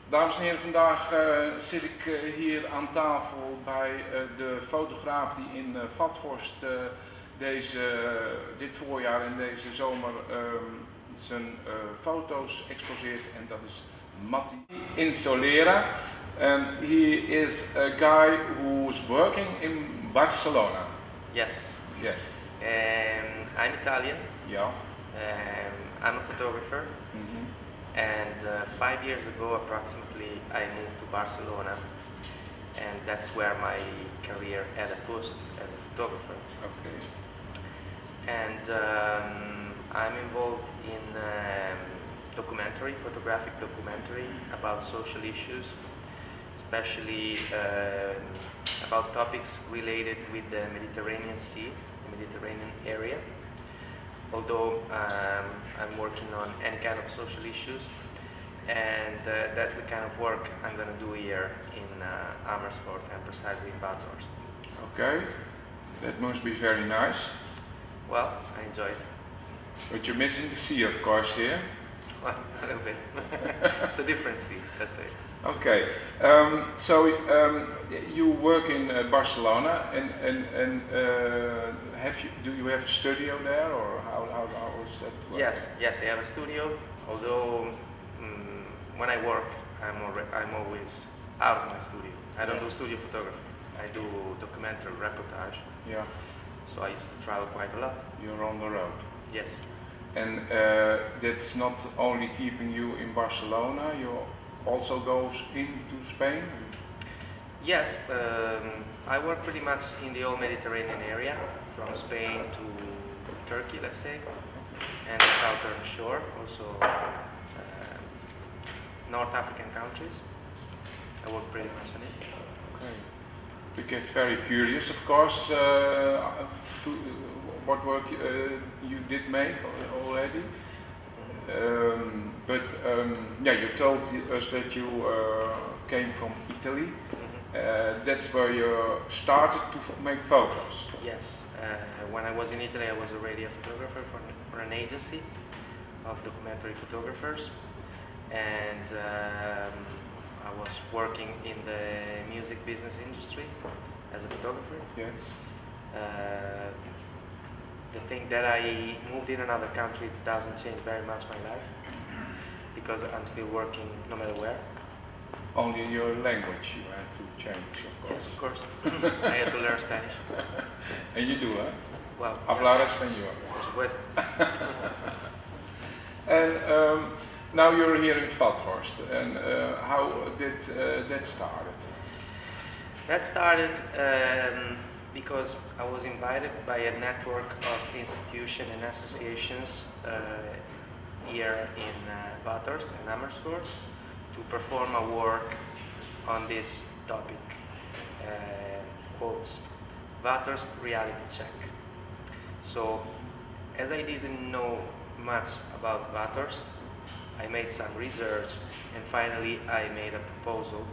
Dames en heren, vandaag zit ik hier aan tafel bij de fotograaf die in Vathorst dit voorjaar en deze zomer zijn foto's exposeert, en dat is Mattia Insolera. And he is a guy who is working in Barcelona. Yes. Yes. I'm Italian. Yeah. I'm a photographer. And 5 years ago approximately I moved to Barcelona, and that's where my career had a boost as a photographer. Okay. And I'm involved in photographic documentary about social issues, especially about topics related with the Mediterranean Sea, the Mediterranean area. Although I'm working on any kind of social issues, and that's the kind of work I'm going to do here in Amersfoort, and precisely in Vathorst. Okay, that must be very nice. Well, I enjoy it. But you're missing the sea, of course, here. Well, a little bit. It's a different sea, let's say. Okay, so you work in Barcelona, and do you have a studio there, or how is that work? Yes, I have a studio. Although when I work, I'm always out of my studio. I don't do studio photography. I do documentary reportage. Yeah. So I used to travel quite a lot. You're on the road. Yes. And that's not only keeping you in Barcelona. You also go into Spain? Yes, I work pretty much in the whole Mediterranean area, from Spain to Turkey, let's say, and the southern shore, also North African countries. I work pretty much on it. Okay. We get very curious, of course, to what work you did make already. Yeah, you told us that you came from Italy. That's where you started to make photos. Yes, when I was in Italy I was already a photographer for an agency of documentary photographers, and I was working in the music business industry as a photographer. Yes. The thing that I moved in another country doesn't change very much my life, because I'm still working no matter where. Only your language you have to change, of course. Yes, of course. I had to learn Spanish. And you do, huh? Well, Hablar yes. español. Por supuesto. And now you're here in Vathorst. And how did that start? That started because I was invited by a network of institutions and associations here in Vathorst and Amersfoort to perform a work on this topic, quotes, Vathorst reality check. So, as I didn't know much about Vathorst, I made some research, and finally I made a proposal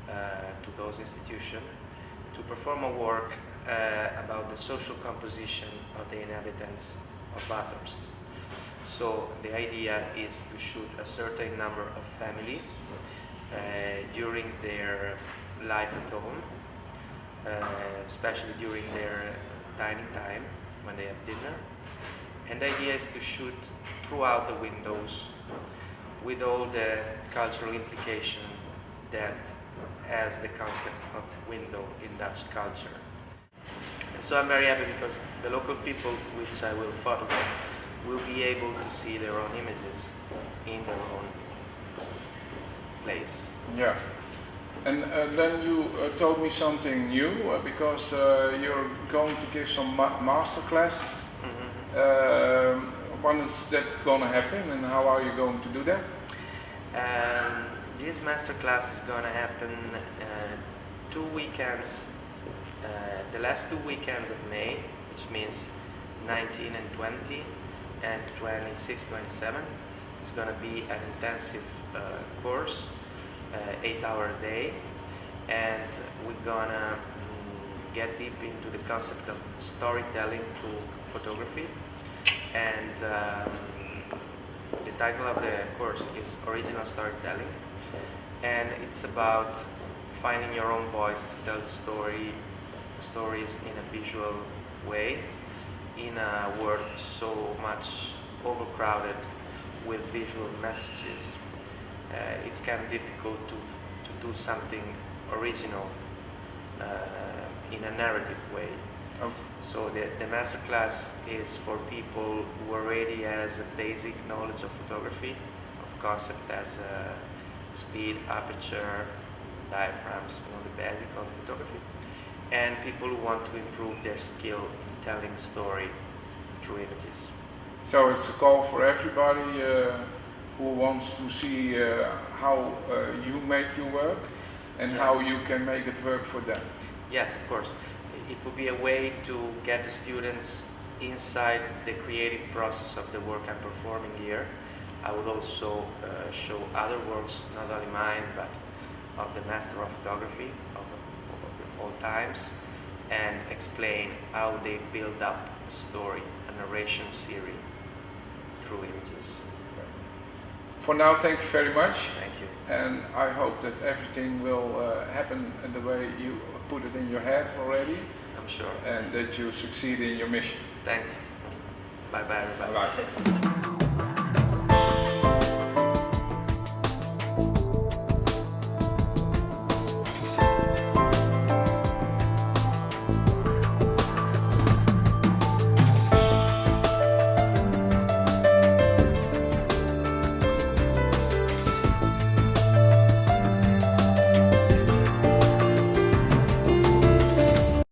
to those institutions to perform a work about the social composition of the inhabitants of Vathorst. So the idea is to shoot a certain number of family during their life at home, especially during their dining time when they have dinner. And the idea is to shoot throughout the windows with all the cultural implication that has the concept of window in Dutch culture. And so I'm very happy because the local people which I will photograph will be able to see their own images in their own place. Yeah. And then you told me something new, because you're going to give some master classes. When is that going to happen, and how are you going to do that? This master class is going to happen 2 weekends, the last 2 weekends of May, which means 19 and 20 and 26, 27. It's going to be an intensive course, 8-hour a day, and we're going to get deep into the concept of storytelling through photography, and the title of the course is Original Storytelling, and it's about finding your own voice to tell stories in a visual way in a world so much overcrowded with visual messages. It's kind of difficult to do something original in a narrative way. Okay. So the masterclass is for people who already has a basic knowledge of photography, of concept as speed, aperture, diaphragms, the basic of photography, and people who want to improve their skill in telling story through images. So it's a call for everybody who wants to see how you make your work and Yes. how you can make it work for them. Yes, of course. It will be a way to get the students inside the creative process of the work I'm performing here. I would also show other works, not only mine, but of the master of photography of all times, and explain how they build up a story, a narration series through images. For now, thank you very much. Thank you. And I hope that everything will happen in the way you put it in your head already, I'm sure. and that you succeed in your mission. Thanks. Bye bye everybody. Bye.